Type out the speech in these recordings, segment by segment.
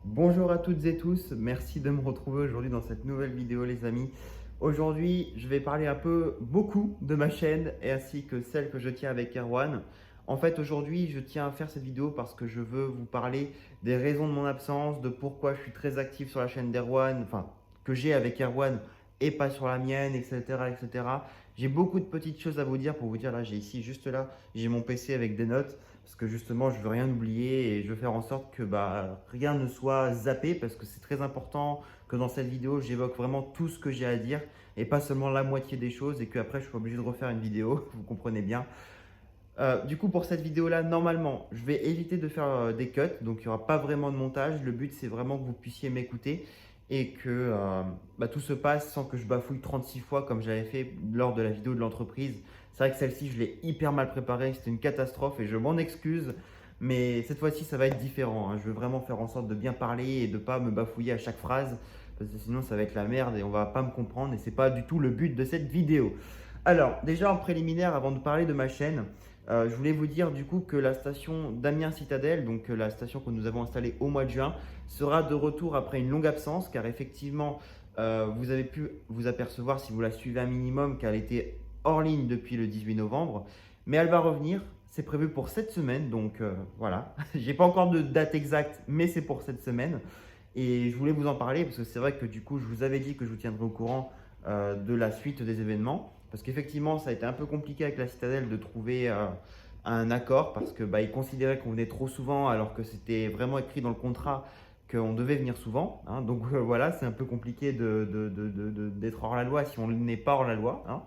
Bonjour à toutes et tous, merci de me retrouver aujourd'hui dans cette nouvelle vidéo les amis. Aujourd'hui, je vais parler beaucoup de ma chaîne et ainsi que celle que je tiens avec Erwan. En fait, aujourd'hui, je tiens à faire cette vidéo parce que je veux vous parler des raisons de mon absence, de pourquoi je suis très actif sur la chaîne d'Erwan, enfin, que j'ai avec Erwan et pas sur la mienne, etc., etc. J'ai beaucoup de petites choses à vous dire pour vous dire, là, juste là, j'ai mon PC avec des notes parce que justement, je veux rien oublier et je veux faire en sorte que rien ne soit zappé parce que c'est très important que dans cette vidéo, j'évoque vraiment tout ce que j'ai à dire et pas seulement la moitié des choses et qu'après, je suis obligé de refaire une vidéo, vous comprenez bien. Du coup, pour cette vidéo-là, normalement, je vais éviter de faire des cuts, donc il n'y aura pas vraiment de montage. Le but, c'est vraiment que vous puissiez m'écouter et que tout se passe sans que je bafouille 36 fois comme j'avais fait lors de la vidéo de l'entreprise. C'est vrai que celle-ci, je l'ai hyper mal préparée, c'était une catastrophe et je m'en excuse. Mais cette fois-ci, ça va être différent, hein. Je veux vraiment faire en sorte de bien parler et de ne pas me bafouiller à chaque phrase parce que sinon, ça va être la merde et on va pas me comprendre et c'est pas du tout le but de cette vidéo. Alors, déjà en préliminaire, avant de parler de ma chaîne, je voulais vous dire du coup que la station d'Amiens Citadelle, donc la station que nous avons installée au mois de juin, sera de retour après une longue absence car effectivement, vous avez pu vous apercevoir si vous la suivez un minimum qu'elle était hors ligne depuis le 18 novembre. Mais elle va revenir, c'est prévu pour cette semaine, donc voilà. J'ai pas encore de date exacte, mais c'est pour cette semaine. Et je voulais vous en parler parce que c'est vrai que du coup, je vous avais dit que je vous tiendrai au courant de la suite des événements. Parce qu'effectivement, ça a été un peu compliqué avec la Citadelle de trouver un accord parce que ils considéraient qu'on venait trop souvent alors que c'était vraiment écrit dans le contrat qu'on devait venir souvent, hein. Donc voilà, c'est un peu compliqué d'être hors la loi si on n'est pas hors la loi, hein.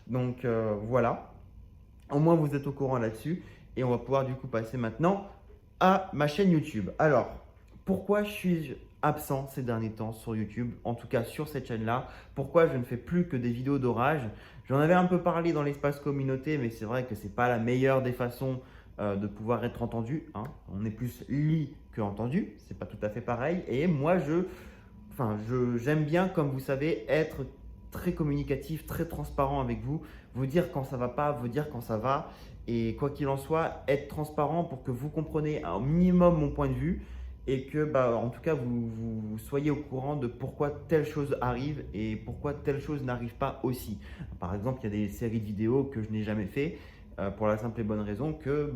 Donc voilà, au moins vous êtes au courant là-dessus et on va pouvoir du coup passer maintenant à ma chaîne YouTube. Alors, pourquoi suis-je absent ces derniers temps sur YouTube, en tout cas sur cette chaîne-là? Pourquoi je ne fais plus que des vidéos d'orage? J'en avais un peu parlé dans l'espace communauté, mais c'est vrai que c'est pas la meilleure des façons de pouvoir être entendu, hein. On est plus lit que entendu, c'est pas tout à fait pareil. Et moi, j'aime bien, comme vous savez, être très communicatif, très transparent avec vous, vous dire quand ça va pas, vous dire quand ça va, et quoi qu'il en soit, être transparent pour que vous compreniez un minimum mon point de vue et que, en tout cas, vous soyez au courant de pourquoi telle chose arrive et pourquoi telle chose n'arrive pas aussi. Par exemple, il y a des séries de vidéos que je n'ai jamais fait pour la simple et bonne raison que,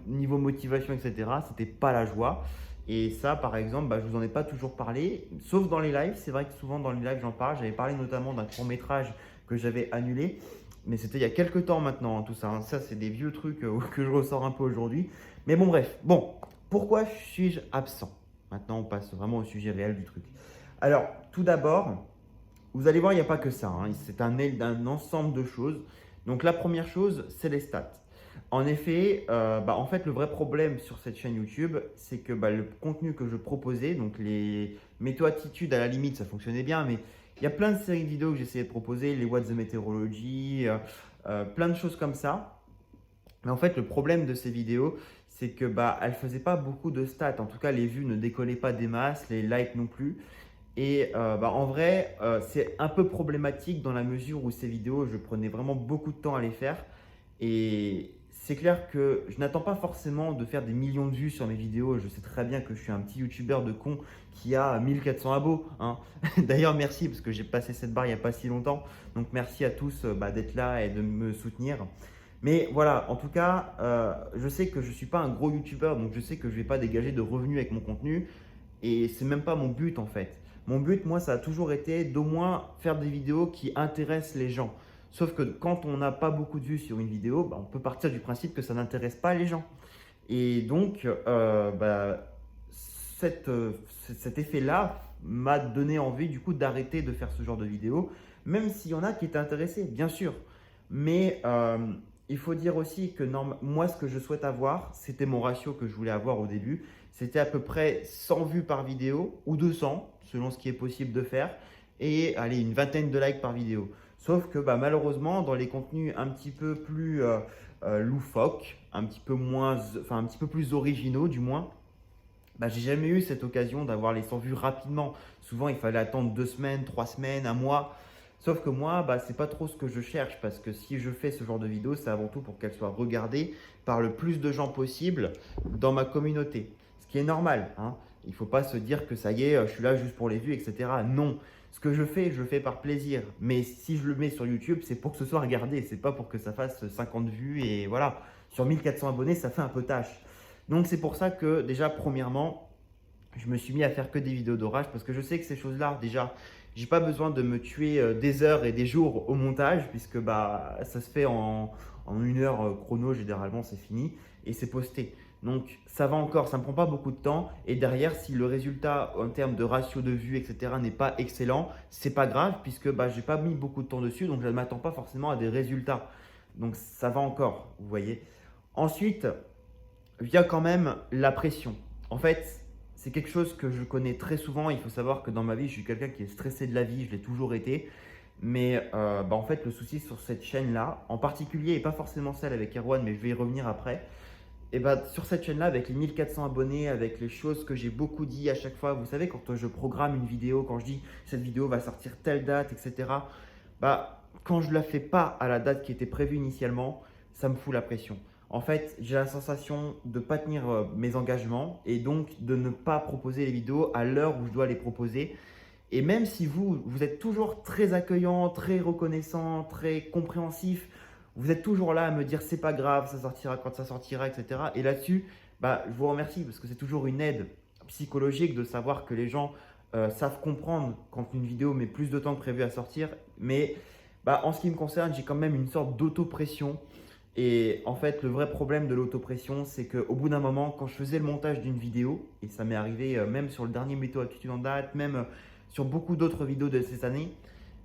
niveau motivation, etc., c'était pas la joie. Et ça, par exemple, je ne vous en ai pas toujours parlé, sauf dans les lives. C'est vrai que souvent dans les lives, j'en parle. J'avais parlé notamment d'un court-métrage que j'avais annulé, mais c'était il y a quelques temps maintenant, hein, tout ça, hein. Ça, c'est des vieux trucs que je ressors un peu aujourd'hui. Mais bon, bref. Bon, pourquoi suis-je absent? Maintenant, on passe vraiment au sujet réel du truc. Alors, tout d'abord, vous allez voir, il n'y a pas que ça, hein. C'est un ensemble de choses. Donc, la première chose, c'est les stats. En effet, en fait, le vrai problème sur cette chaîne YouTube, c'est que le contenu que je proposais, donc les météo-attitudes, à la limite, ça fonctionnait bien, mais il y a plein de séries de vidéos que j'essayais de proposer, les What's the Meteorology, plein de choses comme ça. Mais en fait, le problème de ces vidéos, c'est que elles faisaient pas beaucoup de stats. En tout cas, les vues ne décollaient pas des masses, les likes non plus. Et en vrai, c'est un peu problématique dans la mesure où ces vidéos, je prenais vraiment beaucoup de temps à les faire. Et c'est clair que je n'attends pas forcément de faire des millions de vues sur mes vidéos. Je sais très bien que je suis un petit youtubeur de con qui a 1400 abos, hein. D'ailleurs, merci parce que j'ai passé cette barre il n'y a pas si longtemps. Donc merci à tous d'être là et de me soutenir. Mais voilà, en tout cas, je sais que je ne suis pas un gros youtubeur, donc je sais que je ne vais pas dégager de revenus avec mon contenu. Et c'est même pas mon but en fait. Mon but, moi, ça a toujours été d'au moins faire des vidéos qui intéressent les gens. Sauf que quand on n'a pas beaucoup de vues sur une vidéo, on peut partir du principe que ça n'intéresse pas les gens. Et donc, cet effet-là m'a donné envie du coup d'arrêter de faire ce genre de vidéos, même s'il y en a qui étaient intéressés, bien sûr. Mais il faut dire aussi que moi, ce que je souhaite avoir, c'était mon ratio que je voulais avoir au début. C'était à peu près 100 vues par vidéo ou 200, selon ce qui est possible de faire, et allez, une vingtaine de likes par vidéo. Sauf que malheureusement, dans les contenus un petit peu plus loufoques, un petit peu moins, enfin un petit peu plus originaux du moins, j'ai jamais eu cette occasion d'avoir les 100 vues rapidement. Souvent, il fallait attendre 2 semaines, 3 semaines, un mois. Sauf que moi, c'est pas trop ce que je cherche parce que si je fais ce genre de vidéo, c'est avant tout pour qu'elle soit regardée par le plus de gens possible dans ma communauté. Ce qui est normal, hein. Il ne faut pas se dire que ça y est, je suis là juste pour les vues, etc. Non, ce que je le fais par plaisir. Mais si je le mets sur YouTube, c'est pour que ce soit regardé, c'est pas pour que ça fasse 50 vues et voilà. Sur 1400 abonnés, ça fait un peu tâche. Donc c'est pour ça que déjà, premièrement, je me suis mis à faire que des vidéos d'orage parce que je sais que ces choses-là, déjà, j'ai pas besoin de me tuer des heures et des jours au montage puisque bah, ça se fait en 1 heure chrono, généralement c'est fini et c'est posté. Donc ça va encore, ça ne me prend pas beaucoup de temps et derrière si le résultat en termes de ratio de vues etc n'est pas excellent, c'est pas grave puisque bah, j'ai pas mis beaucoup de temps dessus donc je ne m'attends pas forcément à des résultats. Donc ça va encore, vous voyez. Ensuite, vient quand même la pression. En fait, c'est quelque chose que je connais très souvent. Il faut savoir que dans ma vie, je suis quelqu'un qui est stressé de la vie, je l'ai toujours été. Mais bah, en fait, le souci sur cette chaîne-là, en particulier, et pas forcément celle avec Erwan, mais je vais y revenir après, et bah, sur cette chaîne-là, avec les 1400 abonnés, avec les choses que j'ai beaucoup dit à chaque fois, vous savez, quand je programme une vidéo, quand je dis cette vidéo va sortir telle date, etc., bah, quand je ne la fais pas à la date qui était prévue initialement, ça me fout la pression. En fait, j'ai la sensation de ne pas tenir mes engagements et donc de ne pas proposer les vidéos à l'heure où je dois les proposer. Et même si vous êtes toujours très accueillant, très reconnaissant, très compréhensif, vous êtes toujours là à me dire c'est pas grave, ça sortira quand ça sortira, etc. Et là-dessus, bah, je vous remercie parce que c'est toujours une aide psychologique de savoir que les gens savent comprendre quand une vidéo met plus de temps que prévu à sortir. Mais bah, en ce qui me concerne, j'ai quand même une sorte d'autopression. Et en fait, le vrai problème de l'autopression, c'est qu'au bout d'un moment, quand je faisais le montage d'une vidéo, et ça m'est arrivé même sur le dernier Météo Attitude en date, même sur beaucoup d'autres vidéos de ces années,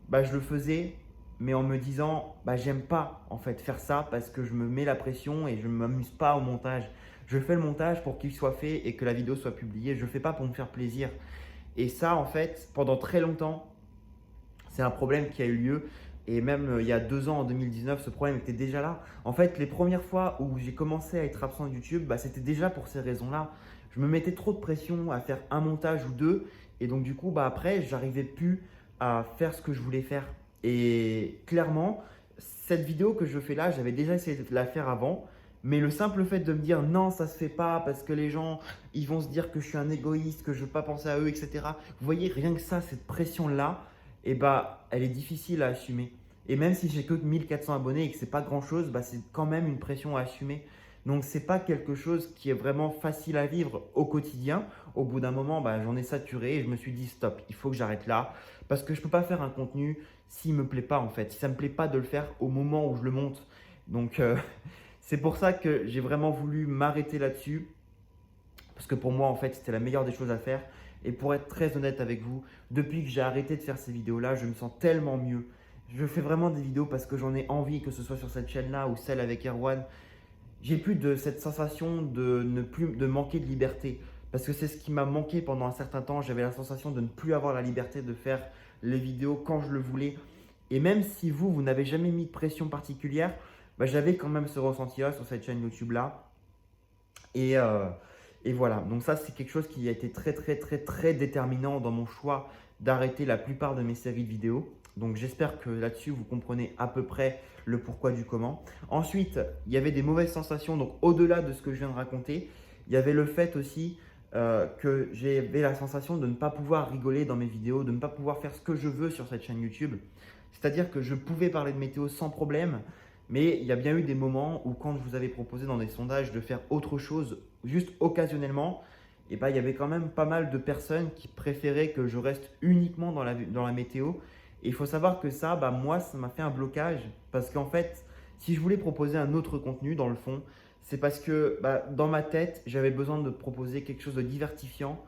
bah, je le faisais, mais en me disant, bah, j'aime pas en fait faire ça parce que je me mets la pression et je ne m'amuse pas au montage. Je fais le montage pour qu'il soit fait et que la vidéo soit publiée. Je ne le fais pas pour me faire plaisir. Et ça, en fait, pendant très longtemps, c'est un problème qui a eu lieu. Et même il y a 2 ans, en 2019, ce problème était déjà là. En fait, les premières fois où j'ai commencé à être absent de YouTube, bah, c'était déjà pour ces raisons-là. Je me mettais trop de pression à faire un montage ou deux. Et donc, du coup, bah, après, j'arrivais plus à faire ce que je voulais faire. Et clairement, cette vidéo que je fais là, j'avais déjà essayé de la faire avant. Mais le simple fait de me dire non, ça se fait pas parce que les gens, ils vont se dire que je suis un égoïste, que je ne veux pas penser à eux, etc. Vous voyez, rien que ça, cette pression-là, eh bah, elle est difficile à assumer. Et même si j'ai que 1400 abonnés et que c'est pas grand-chose, bah, c'est quand même une pression à assumer. Donc, c'est pas quelque chose qui est vraiment facile à vivre au quotidien. Au bout d'un moment, bah, j'en ai saturé et je me suis dit stop, il faut que j'arrête là parce que je peux pas faire un contenu s'il me plaît pas en fait. Si ça me plaît pas de le faire au moment où je le monte. Donc, c'est pour ça que j'ai vraiment voulu m'arrêter là-dessus parce que pour moi, en fait, c'était la meilleure des choses à faire. Et pour être très honnête avec vous, depuis que j'ai arrêté de faire ces vidéos-là, je me sens tellement mieux. Je fais vraiment des vidéos parce que j'en ai envie, que ce soit sur cette chaîne-là ou celle avec Erwan. J'ai plus de cette sensation de ne plus de manquer de liberté. Parce que c'est ce qui m'a manqué pendant un certain temps. J'avais la sensation de ne plus avoir la liberté de faire les vidéos quand je le voulais. Et même si vous n'avez jamais mis de pression particulière, bah, j'avais quand même ce ressenti-là sur cette chaîne YouTube-là. Et, et voilà, donc ça c'est quelque chose qui a été très très très très déterminant dans mon choix d'arrêter la plupart de mes séries de vidéos. Donc j'espère que là-dessus vous comprenez à peu près le pourquoi du comment. Ensuite, il y avait des mauvaises sensations, donc au-delà de ce que je viens de raconter, il y avait le fait aussi que j'avais la sensation de ne pas pouvoir rigoler dans mes vidéos, de ne pas pouvoir faire ce que je veux sur cette chaîne YouTube. C'est-à-dire que je pouvais parler de météo sans problème, mais il y a bien eu des moments où quand je vous avais proposé dans des sondages de faire autre chose, juste occasionnellement, et ben, il y avait quand même pas mal de personnes qui préféraient que je reste uniquement dans la météo. Et il faut savoir que ça, bah, moi, ça m'a fait un blocage parce qu'en fait, si je voulais proposer un autre contenu dans le fond, c'est parce que bah, dans ma tête, j'avais besoin de proposer quelque chose de divertissant,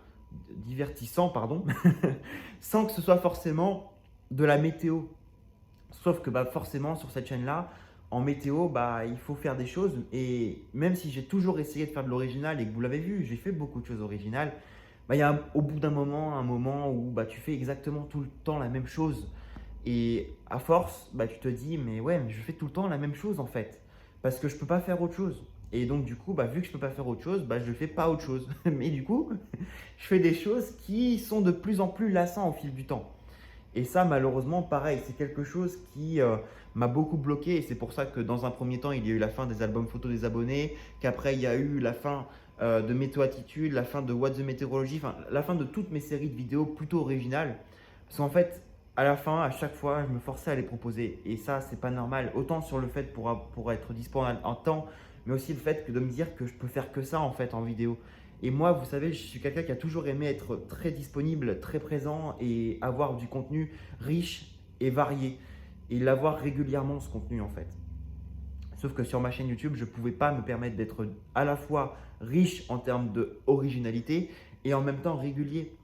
pardon, sans que ce soit forcément de la météo. Sauf que bah, forcément, sur cette chaîne-là, en météo, bah, il faut faire des choses. Et même si j'ai toujours essayé de faire de l'original et que vous l'avez vu, j'ai fait beaucoup de choses originales, bah, il y a au bout d'un moment, un moment où bah, tu fais exactement tout le temps la même chose. Et à force, bah, tu te dis, mais ouais, mais je fais tout le temps la même chose en fait. Parce que je ne peux pas faire autre chose. Et donc du coup, bah, vu que je ne peux pas faire autre chose, bah, je ne fais pas autre chose. Mais du coup, je fais des choses qui sont de plus en plus lassantes au fil du temps. Et ça, malheureusement, pareil, c'est quelque chose qui m'a beaucoup bloqué. Et c'est pour ça que dans un premier temps, il y a eu la fin des albums photos des abonnés, qu'après, il y a eu la fin de Météo Attitude, la fin de What the Météorologie, enfin la fin de toutes mes séries de vidéos plutôt originales. Parce qu'en fait, à la fin, à chaque fois, je me forçais à les proposer. Et ça, c'est pas normal. Autant sur le fait pour être disponible en temps, mais aussi le fait de me dire que je peux faire que ça en fait en vidéo. Et moi, vous savez, je suis quelqu'un qui a toujours aimé être très disponible, très présent et avoir du contenu riche et varié. Et l'avoir régulièrement ce contenu en fait. Sauf que sur ma chaîne YouTube, je ne pouvais pas me permettre d'être à la fois riche en termes d'originalité et en même temps régulier.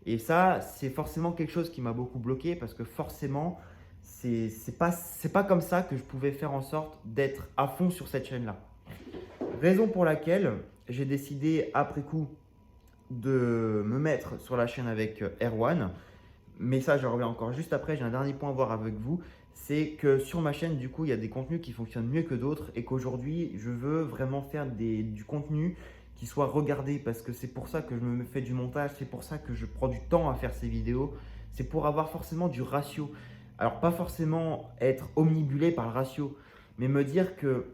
Et ça, c'est forcément quelque chose qui m'a beaucoup bloqué parce que forcément, c'est pas comme ça que je pouvais faire en sorte d'être à fond sur cette chaîne-là. Raison pour laquelle j'ai décidé après coup de me mettre sur la chaîne avec Erwan. Mais ça, je reviens encore juste après. J'ai un dernier point à voir avec vous. C'est que sur ma chaîne, du coup, il y a des contenus qui fonctionnent mieux que d'autres et qu'aujourd'hui, je veux vraiment faire du contenu qui soit regardé parce que c'est pour ça que je me fais du montage, c'est pour ça que je prends du temps à faire ces vidéos. C'est pour avoir forcément du ratio. Alors, pas forcément être omnibulé par le ratio, mais me dire que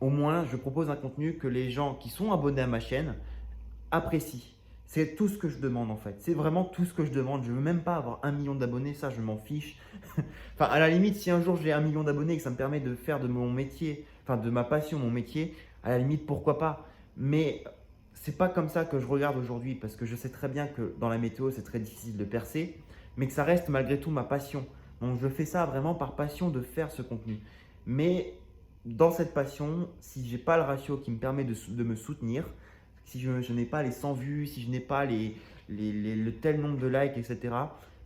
au moins, je propose un contenu que les gens qui sont abonnés à ma chaîne apprécient. C'est tout ce que je demande en fait. C'est vraiment tout ce que je demande. Je ne veux même pas avoir 1 million d'abonnés, ça je m'en fiche. Enfin, à la limite, si un jour j'ai 1 million d'abonnés et que ça me permet de faire de mon métier, enfin de ma passion, mon métier, à la limite, pourquoi pas. Mais c'est pas comme ça que je regarde aujourd'hui parce que je sais très bien que dans la météo, c'est très difficile de percer, mais que ça reste malgré tout ma passion. Donc je fais ça vraiment par passion de faire ce contenu. Mais dans cette passion, si j'ai pas le ratio qui me permet de me soutenir, si je n'ai pas les 100 vues, si je n'ai pas le tel nombre de likes, etc.,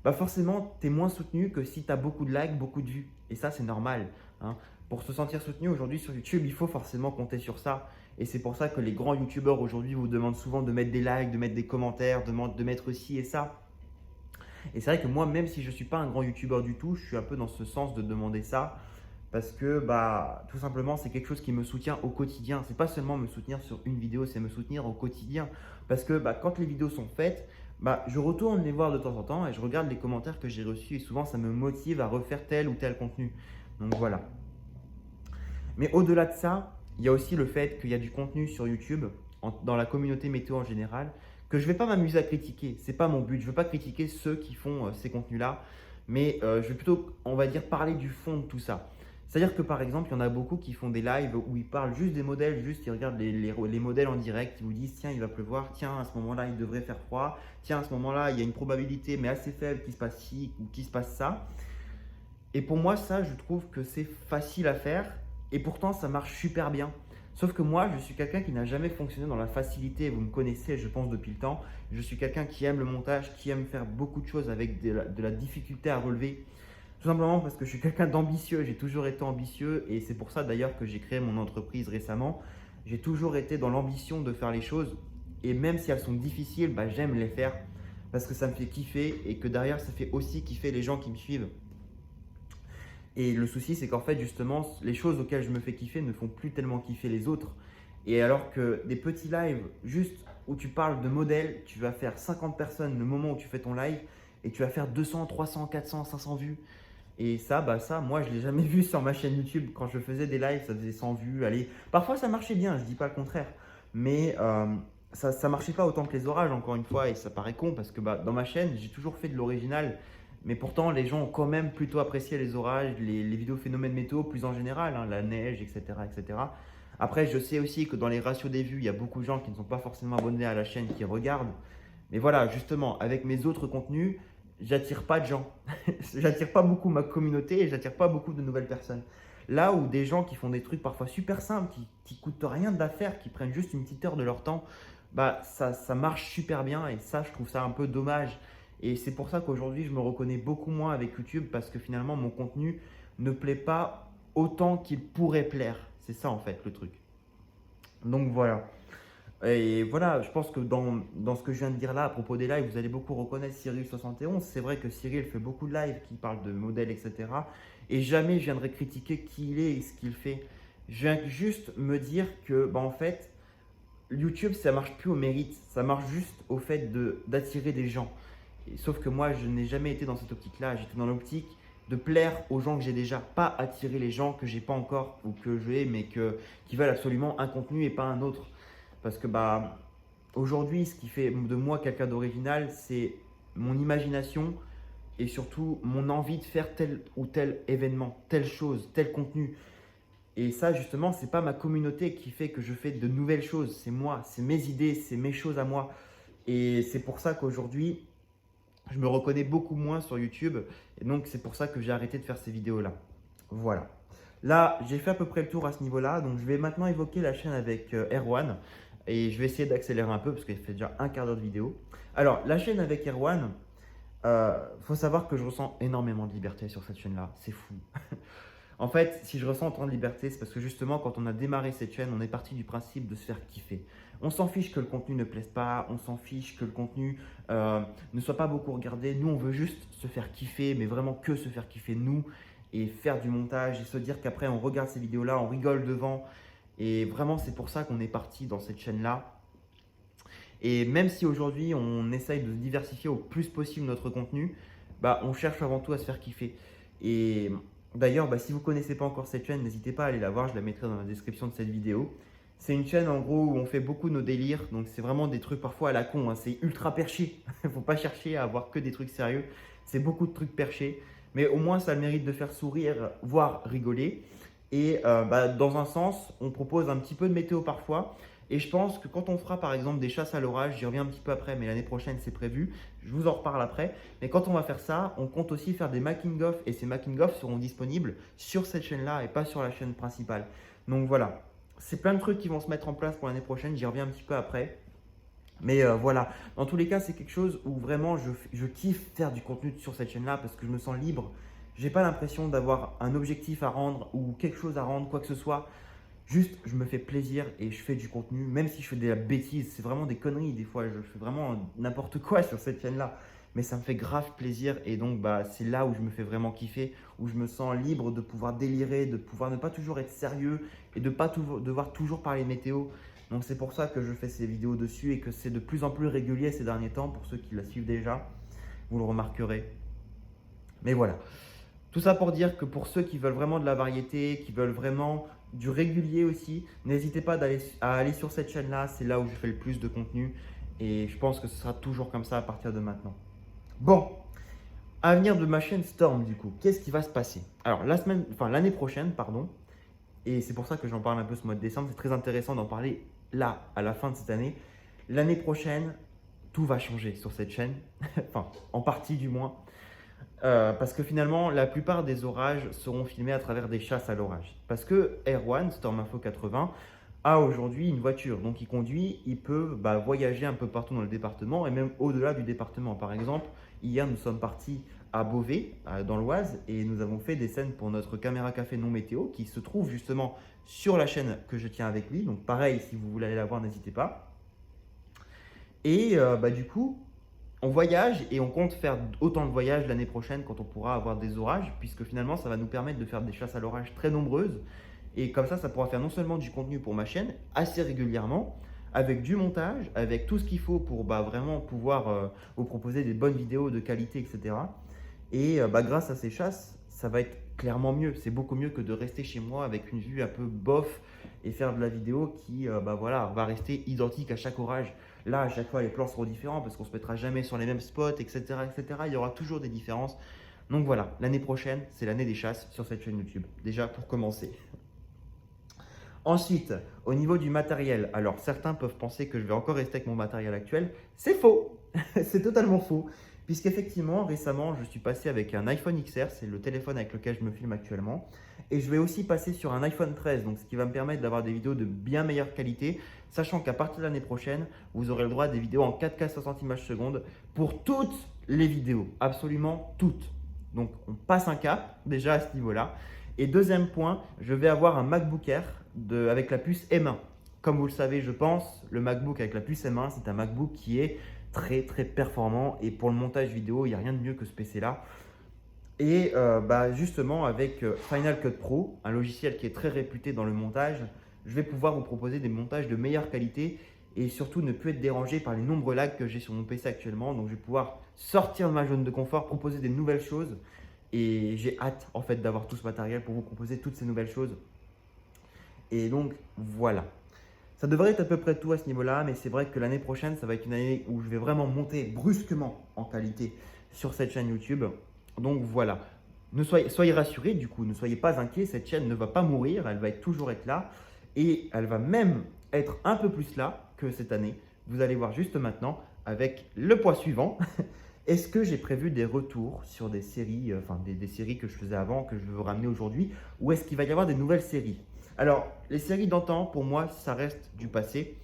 bah forcément, tu es moins soutenu que si tu as beaucoup de likes, beaucoup de vues. Et ça, c'est normal, hein. Pour se sentir soutenu aujourd'hui sur YouTube, il faut forcément compter sur ça. Et c'est pour ça que les grands YouTubeurs aujourd'hui vous demandent souvent de mettre des likes, de mettre des commentaires, de mettre ci et ça. Et c'est vrai que moi, même si je ne suis pas un grand YouTubeur du tout, je suis un peu dans ce sens de demander ça. Parce que bah, tout simplement, c'est quelque chose qui me soutient au quotidien. C'est pas seulement me soutenir sur une vidéo, c'est me soutenir au quotidien. Parce que bah, quand les vidéos sont faites, bah, je retourne les voir de temps en temps et je regarde les commentaires que j'ai reçus. Et souvent, ça me motive à refaire tel ou tel contenu. Donc voilà. Mais au-delà de ça, il y a aussi le fait qu'il y a du contenu sur YouTube, dans la communauté météo en général, que je ne vais pas m'amuser à critiquer. Ce n'est pas mon but. Je ne veux pas critiquer ceux qui font ces contenus-là. Mais je vais plutôt, on va dire, parler du fond de tout ça. C'est-à-dire que par exemple, il y en a beaucoup qui font des lives où ils parlent juste des modèles, juste ils regardent les modèles en direct, ils vous disent tiens, il va pleuvoir, tiens, à ce moment-là, il devrait faire froid, tiens, à ce moment-là, il y a une probabilité mais assez faible qu'il se passe ci ou qu'il se passe ça. Et pour moi, ça, je trouve que c'est facile à faire et pourtant, ça marche super bien. Sauf que moi, je suis quelqu'un qui n'a jamais fonctionné dans la facilité. Vous me connaissez, je pense, depuis le temps. Je suis quelqu'un qui aime le montage, qui aime faire beaucoup de choses avec de la difficulté à relever. Tout simplement parce que je suis quelqu'un d'ambitieux, j'ai toujours été ambitieux et c'est pour ça d'ailleurs que j'ai créé mon entreprise récemment. J'ai toujours été dans l'ambition de faire les choses et même si elles sont difficiles, bah, j'aime les faire parce que ça me fait kiffer et que derrière ça fait aussi kiffer les gens qui me suivent. Et le souci c'est qu'en fait justement les choses auxquelles je me fais kiffer ne font plus tellement kiffer les autres. Et alors que des petits lives juste où tu parles de modèles, tu vas faire 50 personnes le moment où tu fais ton live et tu vas faire 200, 300, 400, 500 vues. Et ça, bah ça, moi, je ne l'ai jamais vu sur ma chaîne YouTube. Quand je faisais des lives, ça faisait 100 vues. Allez, parfois, ça marchait bien, je ne dis pas le contraire. Mais ça ne marchait pas autant que les orages, encore une fois. Et ça paraît con parce que bah, dans ma chaîne, j'ai toujours fait de l'original. Mais pourtant, les gens ont quand même plutôt apprécié les orages, les vidéos phénomènes météo plus en général, hein, la neige, etc., etc. Après, je sais aussi que dans les ratios des vues, il y a beaucoup de gens qui ne sont pas forcément abonnés à la chaîne qui regardent. Mais voilà, justement, avec mes autres contenus, j'attire pas de gens. J'attire pas beaucoup ma communauté et j'attire pas beaucoup de nouvelles personnes. Là où des gens qui font des trucs parfois super simples, qui coûtent rien de la faire, qui prennent juste une petite heure de leur temps, bah ça marche super bien et ça, je trouve ça un peu dommage. Et c'est pour ça qu'aujourd'hui, je me reconnais beaucoup moins avec YouTube parce que finalement, mon contenu ne plaît pas autant qu'il pourrait plaire. C'est ça en fait le truc. Donc voilà. Et voilà, je pense que dans ce que je viens de dire là à propos des lives, vous allez beaucoup reconnaître Cyril71. C'est vrai que Cyril fait beaucoup de lives qui parlent de modèles, etc. Et jamais je viendrai critiquer qui il est et ce qu'il fait. Je viens juste me dire que, bah, en fait, YouTube, ça marche plus au mérite. Ça marche juste au fait d'attirer des gens. Et sauf que moi, je n'ai jamais été dans cette optique-là. J'étais dans l'optique de plaire aux gens que j'ai déjà, pas attirer les gens que j'ai pas encore ou que j'ai, mais qui veulent absolument un contenu et pas un autre. Parce que bah, aujourd'hui, ce qui fait de moi quelqu'un d'original, c'est mon imagination et surtout mon envie de faire tel ou tel événement, telle chose, tel contenu. Et ça, justement, c'est pas ma communauté qui fait que je fais de nouvelles choses. C'est moi, c'est mes idées, c'est mes choses à moi. Et c'est pour ça qu'aujourd'hui, je me reconnais beaucoup moins sur YouTube. Et donc, c'est pour ça que j'ai arrêté de faire ces vidéos-là. Voilà. Là, j'ai fait à peu près le tour à ce niveau-là. Donc, je vais maintenant évoquer la chaîne avec Erwan. Et je vais essayer d'accélérer un peu parce qu'il fait déjà un quart d'heure de vidéo. Alors, la chaîne avec Erwan, faut savoir que je ressens énormément de liberté sur cette chaîne-là. C'est fou. En fait, si je ressens autant de liberté, c'est parce que justement, quand on a démarré cette chaîne, on est parti du principe de se faire kiffer. On s'en fiche que le contenu ne plaise pas, on s'en fiche que le contenu ne soit pas beaucoup regardé. Nous, on veut juste se faire kiffer, mais vraiment que se faire kiffer nous et faire du montage et se dire qu'après, on regarde ces vidéos-là, on rigole devant. Et vraiment, c'est pour ça qu'on est parti dans cette chaîne-là. Et même si aujourd'hui, on essaye de diversifier au plus possible notre contenu, bah, on cherche avant tout à se faire kiffer. Et d'ailleurs, bah, si vous ne connaissez pas encore cette chaîne, n'hésitez pas à aller la voir, je la mettrai dans la description de cette vidéo. C'est une chaîne en gros où on fait beaucoup nos délires, donc c'est vraiment des trucs parfois à la con, hein. C'est ultra perché. Il ne faut pas chercher à avoir que des trucs sérieux, c'est beaucoup de trucs perchés, mais au moins ça a le mérite de faire sourire, voire rigoler. Et bah, dans un sens, on propose un petit peu de météo parfois. Et je pense que quand on fera par exemple des chasses à l'orage, j'y reviens un petit peu après, mais l'année prochaine c'est prévu, je vous en reparle après. Mais quand on va faire ça, on compte aussi faire des making-of et ces making-of seront disponibles sur cette chaîne-là et pas sur la chaîne principale. Donc voilà, c'est plein de trucs qui vont se mettre en place pour l'année prochaine, j'y reviens un petit peu après. Mais voilà, dans tous les cas, c'est quelque chose où vraiment je kiffe faire du contenu sur cette chaîne-là parce que je me sens libre. J'ai pas l'impression d'avoir un objectif à rendre ou quelque chose à rendre, quoi que ce soit. Juste, je me fais plaisir et je fais du contenu, même si je fais des bêtises, c'est vraiment des conneries des fois, je fais vraiment n'importe quoi sur cette chaîne-là. Mais ça me fait grave plaisir et donc bah, c'est là où je me fais vraiment kiffer, où je me sens libre de pouvoir délirer, de pouvoir ne pas toujours être sérieux et de ne pas devoir toujours parler météo. Donc c'est pour ça que je fais ces vidéos dessus et que c'est de plus en plus régulier ces derniers temps pour ceux qui la suivent déjà, vous le remarquerez. Mais voilà. Tout ça pour dire que pour ceux qui veulent vraiment de la variété, qui veulent vraiment du régulier aussi, n'hésitez pas à aller sur cette chaîne-là, c'est là où je fais le plus de contenu et je pense que ce sera toujours comme ça à partir de maintenant. Bon, avenir de ma chaîne Storm du coup, qu'est-ce qui va se passer? Alors l'année prochaine, pardon, et c'est pour ça que j'en parle un peu ce mois de décembre, c'est très intéressant d'en parler là, à la fin de cette année. L'année prochaine, tout va changer sur cette chaîne, enfin en partie du moins. Parce que finalement, la plupart des orages seront filmés à travers des chasses à l'orage. Parce que Erwan, Storminfo 80, a aujourd'hui une voiture. Donc il conduit, il peut voyager un peu partout dans le département et même au-delà du département. Par exemple, hier nous sommes partis à Beauvais, dans l'Oise, et nous avons fait des scènes pour notre caméra café non météo qui se trouve justement sur la chaîne que je tiens avec lui. Donc pareil, si vous voulez aller la voir, n'hésitez pas. Et du coup, on voyage et on compte faire autant de voyages l'année prochaine quand on pourra avoir des orages, puisque finalement ça va nous permettre de faire des chasses à l'orage très nombreuses. Et comme ça pourra faire non seulement du contenu pour ma chaîne assez régulièrement, avec du montage, avec tout ce qu'il faut pour vraiment pouvoir vous proposer des bonnes vidéos de qualité, etc. Et grâce à ces chasses, ça va être clairement mieux. C'est beaucoup mieux que de rester chez moi avec une vue un peu bof et faire de la vidéo qui va rester identique à chaque orage. Là, à chaque fois, les plans seront différents parce qu'on ne se mettra jamais sur les mêmes spots, etc., etc. Il y aura toujours des différences. Donc voilà, l'année prochaine, c'est l'année des chasses sur cette chaîne YouTube. Déjà pour commencer. Ensuite, au niveau du matériel, alors certains peuvent penser que je vais encore rester avec mon matériel actuel. C'est faux, c'est totalement faux. Puisqu'effectivement, récemment, je suis passé avec un iPhone XR, c'est le téléphone avec lequel je me filme actuellement. Et je vais aussi passer sur un iPhone 13, donc ce qui va me permettre d'avoir des vidéos de bien meilleure qualité, sachant qu'à partir de l'année prochaine, vous aurez le droit à des vidéos en 4K 60 images secondes pour toutes les vidéos, absolument toutes. Donc on passe un cap déjà à ce niveau-là. Et deuxième point, je vais avoir un MacBook Air avec la puce M1. Comme vous le savez, je pense, le MacBook avec la puce M1, c'est un MacBook qui est très très performant et pour le montage vidéo, il n'y a rien de mieux que ce PC là. Et justement avec Final Cut Pro, un logiciel qui est très réputé dans le montage, je vais pouvoir vous proposer des montages de meilleure qualité et surtout ne plus être dérangé par les nombreux lags que j'ai sur mon PC actuellement. Donc je vais pouvoir sortir de ma zone de confort, proposer des nouvelles choses et j'ai hâte en fait d'avoir tout ce matériel pour vous proposer toutes ces nouvelles choses. Et donc voilà. Ça devrait être à peu près tout à ce niveau-là, mais c'est vrai que l'année prochaine, ça va être une année où je vais vraiment monter brusquement en qualité sur cette chaîne YouTube. Donc voilà, soyez rassurés du coup, ne soyez pas inquiets, cette chaîne ne va pas mourir, elle va toujours être là et elle va même être un peu plus là que cette année. Vous allez voir juste maintenant avec le point suivant. Est-ce que j'ai prévu des retours sur des séries, des séries que je faisais avant, que je veux ramener aujourd'hui, ou est-ce qu'il va y avoir des nouvelles séries? Alors, les séries d'antan, pour moi, ça reste du passé.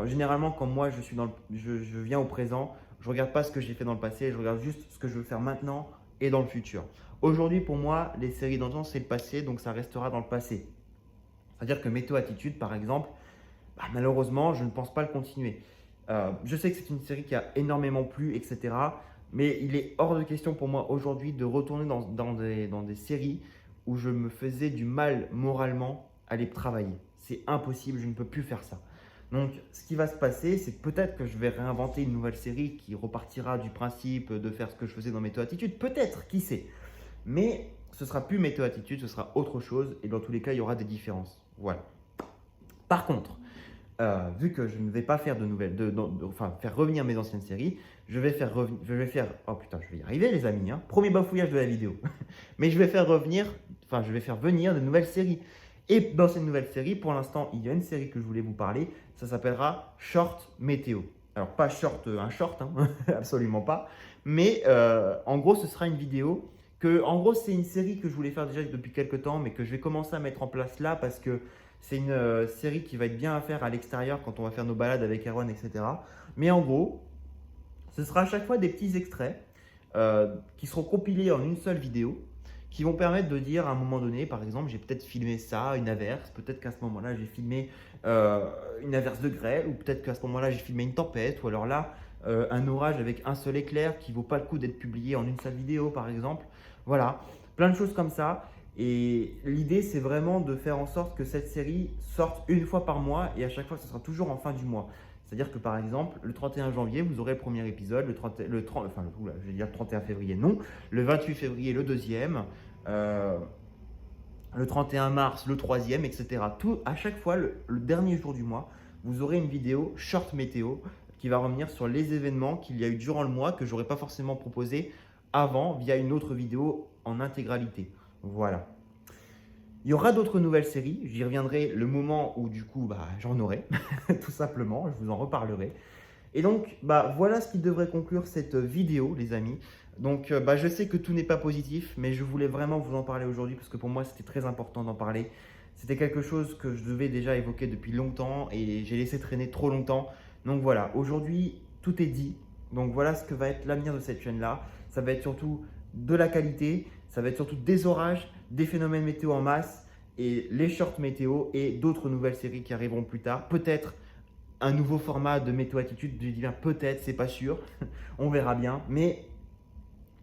Généralement, quand moi je viens au présent, je ne regarde pas ce que j'ai fait dans le passé, je regarde juste ce que je veux faire maintenant et dans le futur. Aujourd'hui, pour moi, les séries d'antan, c'est le passé, donc ça restera dans le passé. C'est-à-dire que Météo Attitude, par exemple, malheureusement, je ne pense pas le continuer. Je sais que c'est une série qui a énormément plu, etc. Mais il est hors de question pour moi aujourd'hui de retourner dans des séries où je me faisais du mal moralement à les travailler. C'est impossible, je ne peux plus faire ça. Donc, ce qui va se passer, c'est que peut-être que je vais réinventer une nouvelle série qui repartira du principe de faire ce que je faisais dans Météo Attitude. Peut-être, qui sait. Mais ce sera plus Météo Attitude, ce sera autre chose. Et dans tous les cas, il y aura des différences. Voilà. Par contre, vu que je ne vais pas faire faire revenir mes anciennes séries, je vais faire, oh putain, je vais y arriver les amis, hein. Premier bafouillage de la vidéo. Mais je vais faire venir de nouvelles séries. Et dans cette nouvelle série, pour l'instant, il y a une série que je voulais vous parler, ça s'appellera Short Météo. Alors pas short, un short, hein, absolument pas. Mais en gros, ce sera une vidéo en gros, c'est une série que je voulais faire déjà depuis quelques temps, mais que je vais commencer à mettre en place là parce que c'est une série qui va être bien à faire à l'extérieur quand on va faire nos balades avec Erwan, etc. Mais en gros, ce sera à chaque fois des petits extraits qui seront compilés en une seule vidéo, qui vont permettre de dire à un moment donné, par exemple, j'ai peut-être filmé ça, une averse, peut-être qu'à ce moment-là, j'ai filmé une averse de grêle, ou peut-être qu'à ce moment-là, j'ai filmé une tempête, ou alors là, un orage avec un seul éclair qui ne vaut pas le coup d'être publié en une seule vidéo, par exemple. Voilà, plein de choses comme ça. Et l'idée, c'est vraiment de faire en sorte que cette série sorte une fois par mois et à chaque fois, ce sera toujours en fin du mois. C'est-à-dire que par exemple, le 31 janvier, vous aurez le premier épisode, le 31 février, non, le 28 février, le deuxième, le 31 mars, le troisième, etc. Tout, à chaque fois, le dernier jour du mois, vous aurez une vidéo short météo qui va revenir sur les événements qu'il y a eu durant le mois que je n'aurais pas forcément proposé avant via une autre vidéo en intégralité. Voilà. Il y aura d'autres nouvelles séries, j'y reviendrai le moment où du coup j'en aurai, tout simplement, je vous en reparlerai. Et donc voilà ce qui devrait conclure cette vidéo les amis. Donc je sais que tout n'est pas positif, mais je voulais vraiment vous en parler aujourd'hui parce que pour moi c'était très important d'en parler. C'était quelque chose que je devais déjà évoquer depuis longtemps et j'ai laissé traîner trop longtemps. Donc voilà, aujourd'hui tout est dit. Donc voilà ce que va être l'avenir de cette chaîne-là. Ça va être surtout de la qualité, ça va être surtout des orages, des phénomènes météo en masse et les shorts météo et d'autres nouvelles séries qui arriveront plus tard. Peut-être un nouveau format de Météo Attitude, je dis bien peut-être, c'est pas sûr, on verra bien. Mais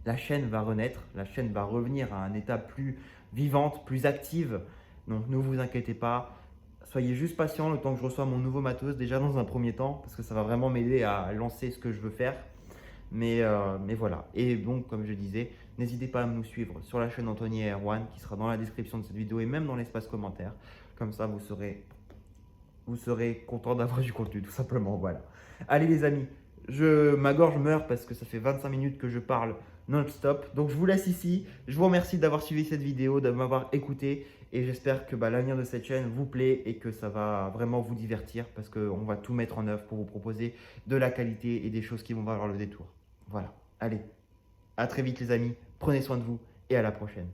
la chaîne va renaître, la chaîne va revenir à un état plus vivante, plus active. Donc ne vous inquiétez pas, soyez juste patient le temps que je reçois mon nouveau matos déjà dans un premier temps parce que ça va vraiment m'aider à lancer ce que je veux faire. Mais voilà. Et donc, comme je disais, n'hésitez pas à nous suivre sur la chaîne Anthony et Erwan qui sera dans la description de cette vidéo et même dans l'espace commentaire. Comme ça, vous serez content d'avoir du contenu, tout simplement. Voilà. Allez les amis, ma gorge meurt parce que ça fait 25 minutes que je parle non-stop. Donc, je vous laisse ici. Je vous remercie d'avoir suivi cette vidéo, de m'avoir écouté. Et j'espère que l'avenir de cette chaîne vous plaît et que ça va vraiment vous divertir parce qu'on va tout mettre en œuvre pour vous proposer de la qualité et des choses qui vont valoir le détour. Voilà, allez, à très vite les amis, prenez soin de vous et à la prochaine.